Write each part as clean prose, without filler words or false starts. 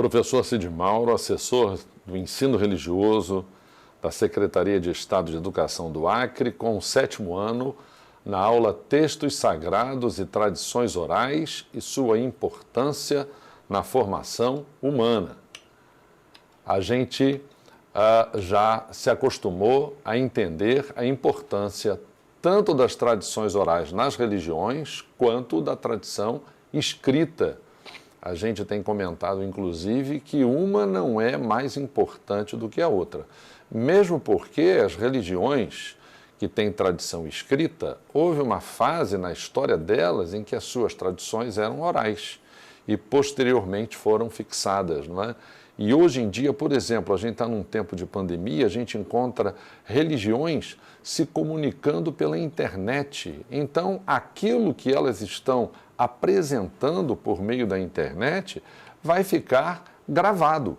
Professor Cid Mauro, assessor do ensino religioso da Secretaria de Estado de Educação do Acre, com o 7º ano, na aula Textos Sagrados e Tradições Orais e sua importância na formação humana. A gente já se acostumou a entender a importância tanto das tradições orais nas religiões, quanto da tradição escrita. A gente tem comentado, inclusive, que uma não é mais importante do que a outra. Mesmo porque as religiões que têm tradição escrita, houve uma fase na história delas em que as suas tradições eram orais e posteriormente foram fixadas, não é? E hoje em dia, por exemplo, a gente está num tempo de pandemia, a gente encontra religiões se comunicando pela internet. Então, aquilo que elas estão apresentando por meio da internet vai ficar gravado.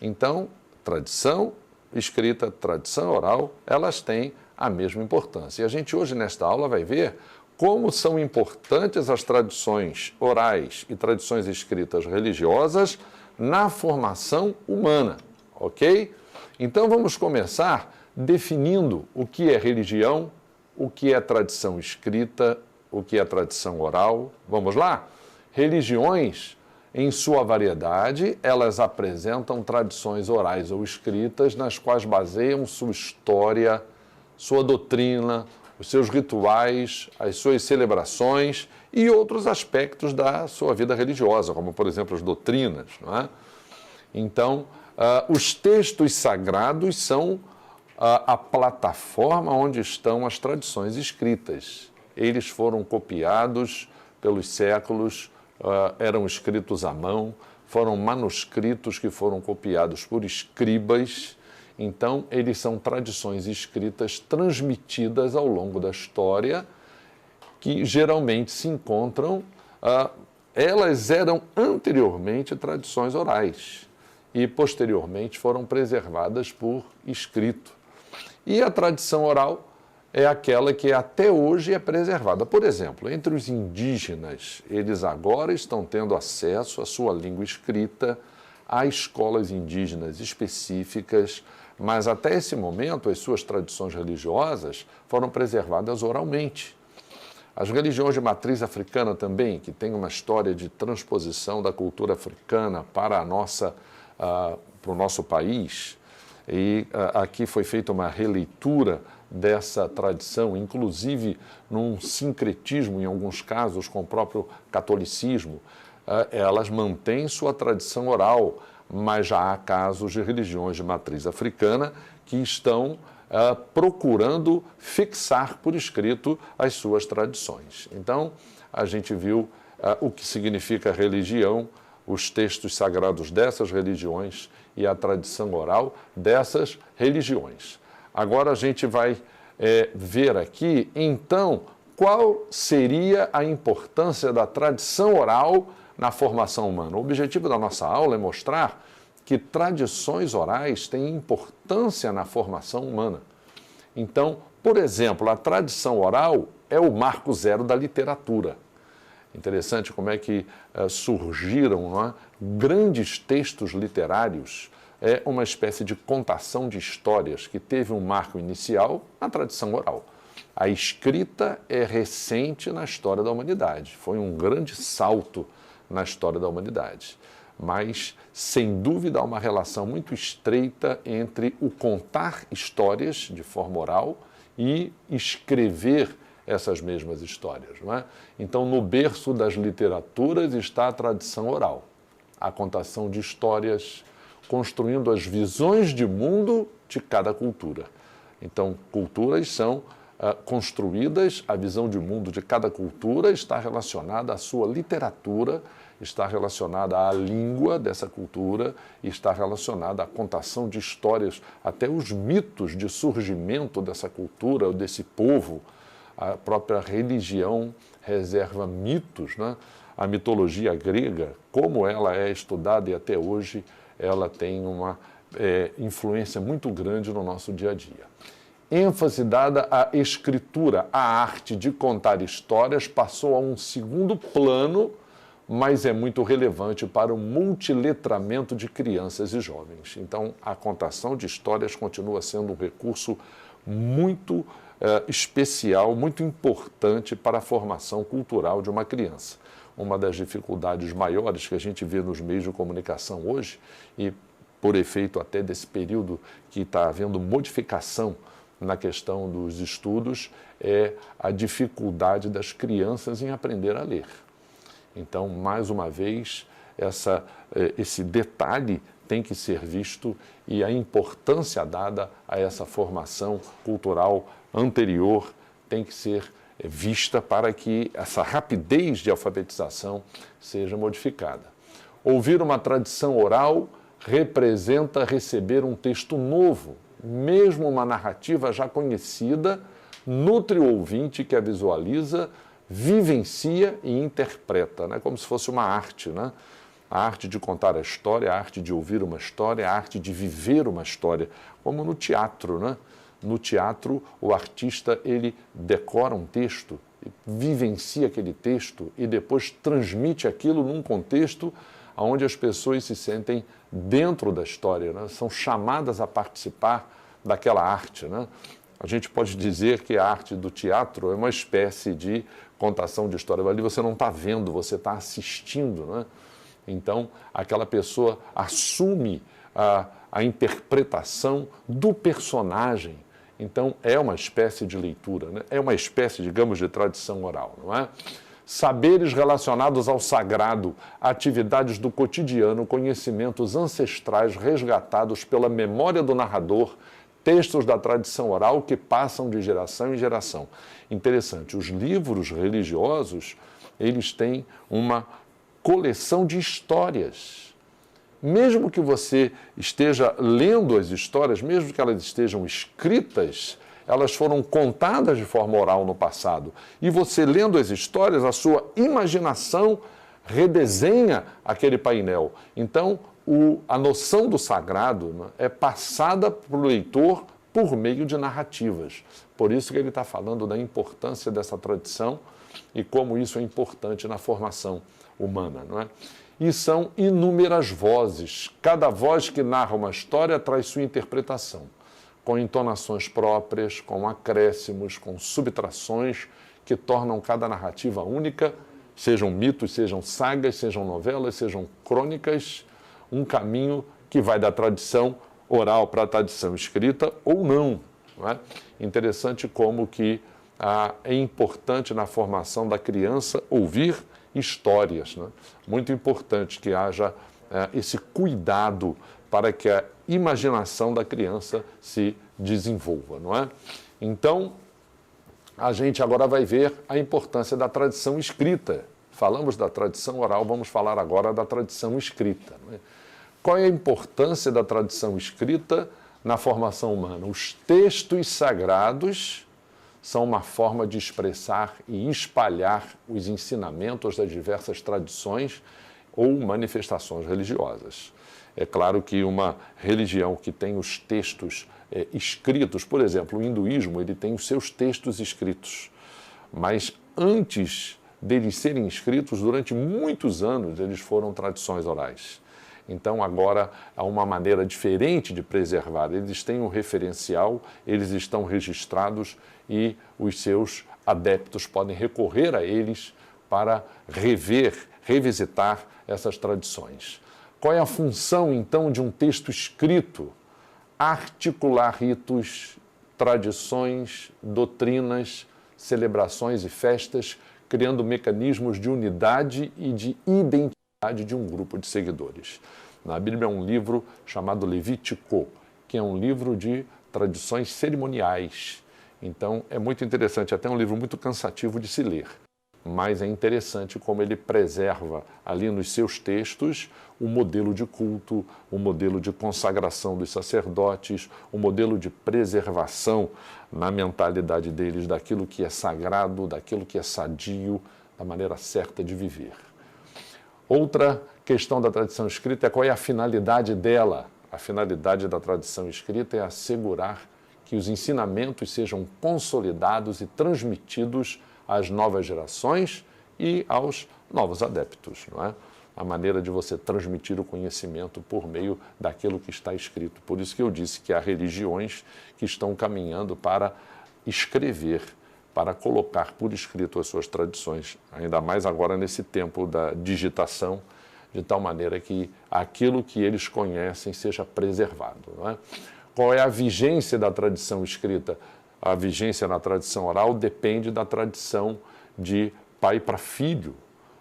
Então, tradição escrita, tradição oral, elas têm a mesma importância. E a gente hoje, nesta aula, vai ver como são importantes as tradições orais e tradições escritas religiosas na formação humana, ok? Então vamos começar definindo o que é religião, o que é tradição escrita, o que é tradição oral. Vamos lá? Religiões, em sua variedade, elas apresentam tradições orais ou escritas nas quais baseiam sua história, sua doutrina, os seus rituais, as suas celebrações e outros aspectos da sua vida religiosa, como, por exemplo, as doutrinas, não é? Então, os textos sagrados são a plataforma onde estão as tradições escritas. Eles foram copiados pelos séculos, eram escritos à mão, foram manuscritos que foram copiados por escribas. Então, eles são tradições escritas transmitidas ao longo da história, que geralmente se encontram, elas eram anteriormente tradições orais e posteriormente foram preservadas por escrito. E a tradição oral é aquela que até hoje é preservada. Por exemplo, entre os indígenas, eles agora estão tendo acesso à sua língua escrita, a escolas indígenas específicas, mas até esse momento as suas tradições religiosas foram preservadas oralmente. As religiões de matriz africana também, que têm uma história de transposição da cultura africana para o nosso país, e aqui foi feita uma releitura dessa tradição, inclusive num sincretismo, em alguns casos, com o próprio catolicismo. Elas mantêm sua tradição oral, mas já há casos de religiões de matriz africana que estão procurando fixar por escrito as suas tradições. Então, a gente viu o que significa religião, os textos sagrados dessas religiões e a tradição oral dessas religiões. Agora a gente vai ver aqui, então, qual seria a importância da tradição oral na formação humana. O objetivo da nossa aula é mostrar que tradições orais têm importância na formação humana. Então, por exemplo, a tradição oral é o marco zero da literatura. Interessante como é que surgiram, não é, grandes textos literários. É uma espécie de contação de histórias que teve um marco inicial na tradição oral. A escrita é recente na história da humanidade. Foi um grande salto na história da humanidade. Mas, sem dúvida, há uma relação muito estreita entre o contar histórias de forma oral e escrever essas mesmas histórias, não é? Então, no berço das literaturas está a tradição oral, a contação de histórias, construindo as visões de mundo de cada cultura. Então, culturas são construídas, a visão de mundo de cada cultura está relacionada à sua literatura, está relacionada à língua dessa cultura, está relacionada à contação de histórias, até os mitos de surgimento dessa cultura, desse povo. A própria religião reserva mitos, né? A mitologia grega, como ela é estudada e até hoje ela tem uma influência muito grande no nosso dia a dia. ênfase dada à escritura, a arte de contar histórias passou a um segundo plano mas é muito relevante para o multiletramento de crianças e jovens. Então, a contação de histórias continua sendo um recurso muito especial, muito importante para a formação cultural de uma criança. Uma das dificuldades maiores que a gente vê nos meios de comunicação hoje, e por efeito até desse período que está havendo modificação na questão dos estudos, é a dificuldade das crianças em aprender a ler. Então, mais uma vez, esse detalhe tem que ser visto e a importância dada a essa formação cultural anterior tem que ser vista para que essa rapidez de alfabetização seja modificada. Ouvir uma tradição oral representa receber um texto novo, mesmo uma narrativa já conhecida, nutre o ouvinte que a visualiza, vivencia e interpreta, né? Como se fosse uma arte, né? A arte de contar a história, a arte de ouvir uma história, a arte de viver uma história, como no teatro, né? No teatro, o artista, ele decora um texto, vivencia aquele texto e depois transmite aquilo num contexto onde as pessoas se sentem dentro da história, né? São chamadas a participar daquela arte, né? A gente pode dizer que a arte do teatro é uma espécie de contação de história. Ali você não está vendo, você está assistindo, né? Então, aquela pessoa assume a interpretação do personagem. Então, é uma espécie de leitura, né? É uma espécie, digamos, de tradição oral, não é? Saberes relacionados ao sagrado, atividades do cotidiano, conhecimentos ancestrais resgatados pela memória do narrador, textos da tradição oral que passam de geração em geração. Interessante, os livros religiosos, eles têm uma coleção de histórias. Mesmo que você esteja lendo as histórias, mesmo que elas estejam escritas, elas foram contadas de forma oral no passado. E você lendo as histórias, a sua imaginação redesenha aquele painel. Então, a noção do sagrado, né, é passada para o leitor por meio de narrativas. Por isso que ele está falando da importância dessa tradição e como isso é importante na formação humana, não é? E são inúmeras vozes. Cada voz que narra uma história traz sua interpretação, com entonações próprias, com acréscimos, com subtrações que tornam cada narrativa única, sejam mitos, sejam sagas, sejam novelas, sejam crônicas, um caminho que vai da tradição oral para a tradição escrita ou não, não é? Interessante como que é importante na formação da criança ouvir histórias, né? Muito importante que haja esse cuidado para que a imaginação da criança se desenvolva, não é? Então, a gente agora vai ver a importância da tradição escrita. Falamos da tradição oral, vamos falar agora da tradição escrita, não é? Qual é a importância da tradição escrita na formação humana? Os textos sagrados são uma forma de expressar e espalhar os ensinamentos das diversas tradições ou manifestações religiosas. É claro que uma religião que tem os textos escritos, por exemplo, o hinduísmo, ele tem os seus textos escritos, mas antes deles serem escritos, durante muitos anos, eles foram tradições orais. Então, agora, há uma maneira diferente de preservar. Eles têm um referencial, eles estão registrados e os seus adeptos podem recorrer a eles para revisitar essas tradições. Qual é a função, então, de um texto escrito? Articular ritos, tradições, doutrinas, celebrações e festas, criando mecanismos de unidade e de identidade de um grupo de seguidores. Na Bíblia é um livro chamado Levítico, que é um livro de tradições cerimoniais. Então, é muito interessante, até um livro muito cansativo de se ler, mas é interessante como ele preserva ali nos seus textos o modelo de culto, o modelo de consagração dos sacerdotes, o modelo de preservação na mentalidade deles daquilo que é sagrado, daquilo que é sadio, da maneira certa de viver. Outra questão da tradição escrita é qual é a finalidade dela. A finalidade da tradição escrita é assegurar que os ensinamentos sejam consolidados e transmitidos às novas gerações e aos novos adeptos, não é? A maneira de você transmitir o conhecimento por meio daquilo que está escrito. Por isso que eu disse que há religiões que estão caminhando para escrever, para colocar por escrito as suas tradições, ainda mais agora nesse tempo da digitação, de tal maneira que aquilo que eles conhecem seja preservado, não é? Qual é a vigência da tradição escrita? A vigência na tradição oral depende da tradição de pai para filho,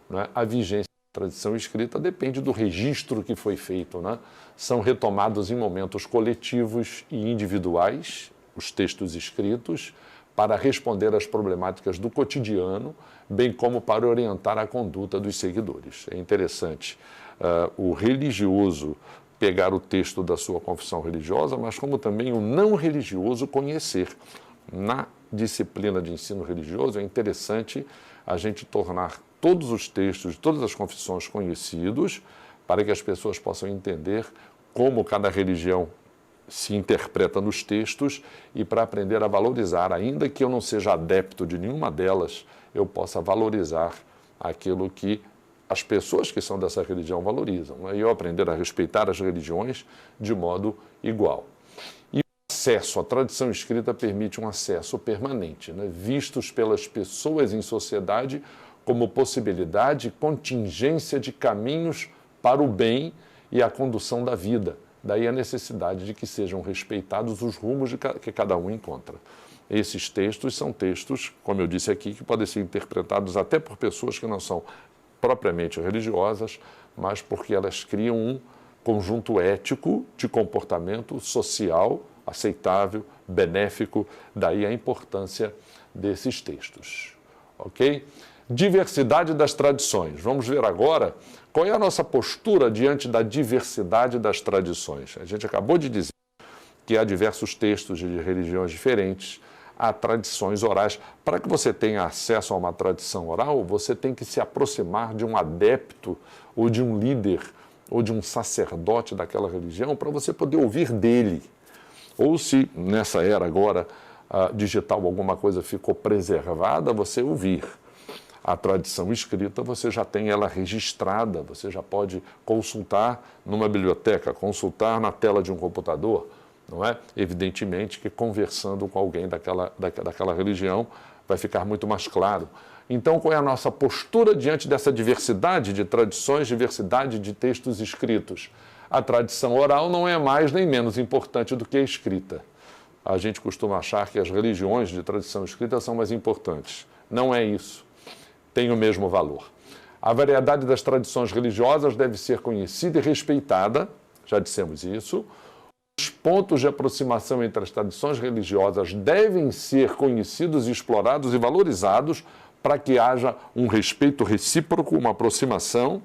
não é? A vigência da tradição escrita depende do registro que foi feito, não é? São retomados em momentos coletivos e individuais os textos escritos para responder às problemáticas do cotidiano, bem como para orientar a conduta dos seguidores. É interessante o religioso pegar o texto da sua confissão religiosa, mas como também o não religioso conhecer. Na disciplina de ensino religioso é interessante a gente tornar todos os textos de todas as confissões conhecidos para que as pessoas possam entender como cada religião se interpreta nos textos e para aprender a valorizar, ainda que eu não seja adepto de nenhuma delas, eu possa valorizar aquilo que as pessoas que são dessa religião valorizam, né? E eu aprender a respeitar as religiões de modo igual. E o acesso à tradição escrita permite um acesso permanente, né? Vistos pelas pessoas em sociedade como possibilidade e contingência de caminhos para o bem e a condução da vida. Daí a necessidade de que sejam respeitados os rumos que cada um encontra. Esses textos são textos, como eu disse aqui, que podem ser interpretados até por pessoas que não são propriamente religiosas, mas porque elas criam um conjunto ético de comportamento social, aceitável, benéfico, daí a importância desses textos. Ok? Diversidade das tradições. Vamos ver agora qual é a nossa postura diante da diversidade das tradições. A gente acabou de dizer que há diversos textos de religiões diferentes, há tradições orais. Para que você tenha acesso a uma tradição oral, você tem que se aproximar de um adepto ou de um líder ou de um sacerdote daquela religião para você poder ouvir dele. Ou se nessa era agora digital alguma coisa ficou preservada, você ouvir. A tradição escrita, você já tem ela registrada, você já pode consultar numa biblioteca, consultar na tela de um computador, não é? Evidentemente que conversando com alguém daquela religião vai ficar muito mais claro. Então, qual é a nossa postura diante dessa diversidade de tradições, diversidade de textos escritos? A tradição oral não é mais nem menos importante do que a escrita. A gente costuma achar que as religiões de tradição escrita são mais importantes. Não é isso. Tem o mesmo valor. A variedade das tradições religiosas deve ser conhecida e respeitada, já dissemos isso. Os pontos de aproximação entre as tradições religiosas devem ser conhecidos, explorados e valorizados para que haja um respeito recíproco, uma aproximação.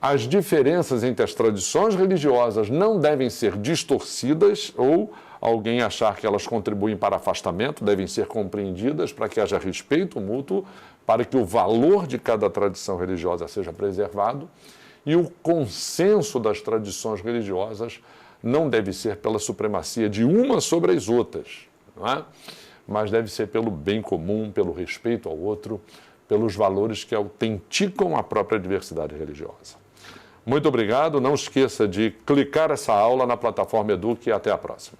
As diferenças entre as tradições religiosas não devem ser distorcidas ou alguém achar que elas contribuem para afastamento, devem ser compreendidas para que haja respeito mútuo, para que o valor de cada tradição religiosa seja preservado, e o consenso das tradições religiosas não deve ser pela supremacia de uma sobre as outras, não é? Mas deve ser pelo bem comum, pelo respeito ao outro, pelos valores que autenticam a própria diversidade religiosa. Muito obrigado, não esqueça de clicar essa aula na plataforma Eduque e até a próxima.